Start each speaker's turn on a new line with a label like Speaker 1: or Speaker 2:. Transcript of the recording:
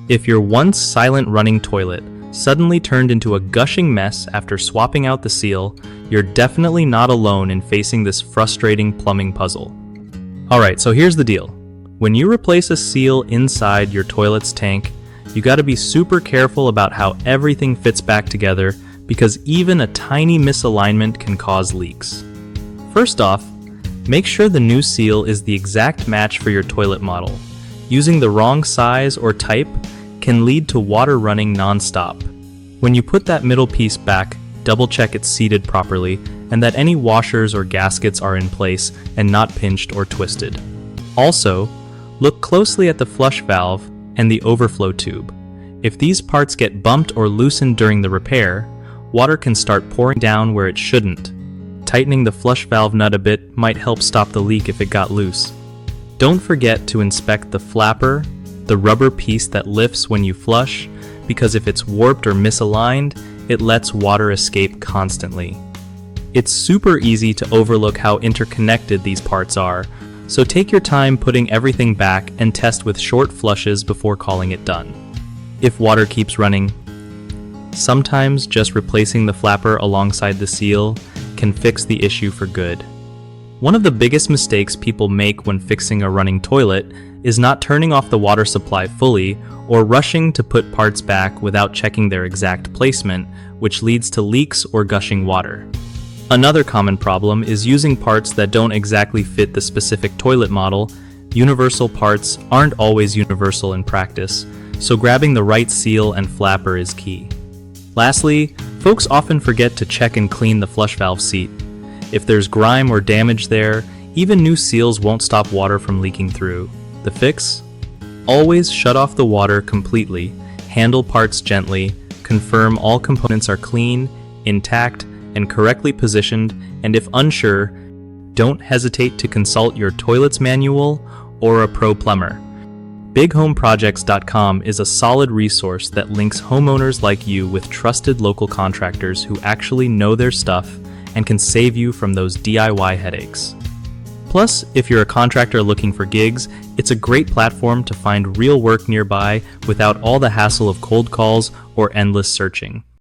Speaker 1: If your once silent running toilet suddenly turned into a gushing mess after swapping out the seal, you're definitely not alone in facing this frustrating plumbing puzzle. Alright, so here's the deal. When you replace a seal inside your toilet's tank, you gotta be super careful about how everything fits back together, because even a tiny misalignment can cause leaks. First off, make sure the new seal is the exact match for your toilet model. Using the wrong size or type can lead to water running non-stop. When you put that middle piece back, double check it's seated properly and that any washers or gaskets are in place and not pinched or twisted. Also, look closely at the flush valve and the overflow tube. If these parts get bumped or loosened during the repair, water can start pouring down where it shouldn't. Tightening the flush valve nut a bit might help stop the leak if it got loose. Don't forget to inspect the flapper, the rubber piece that lifts when you flush, because if it's warped or misaligned, it lets water escape constantly. It's super easy to overlook how interconnected these parts are, so take your time putting everything back and test with short flushes before calling it done. If water keeps running, sometimes just replacing the flapper alongside the seal can fix the issue for good. One of the biggest mistakes people make when fixing a running toilet is not turning off the water supply fully or rushing to put parts back without checking their exact placement, which leads to leaks or gushing water. Another common problem is using parts that don't exactly fit the specific toilet model. Universal parts aren't always universal in practice, so grabbing the right seal and flapper is key. Lastly, folks often forget to check and clean the flush valve seat. If there's grime or damage there, even new seals won't stop water from leaking through. The fix? Always shut off the water completely, handle parts gently, confirm all components are clean, intact, and correctly positioned, and if unsure, don't hesitate to consult your toilet's manual or a pro plumber. BigHomeProjects.com is a solid resource that links homeowners like you with trusted local contractors who actually know their stuff and can save you from those DIY headaches. Plus, if you're a contractor looking for gigs, it's a great platform to find real work nearby without all the hassle of cold calls or endless searching.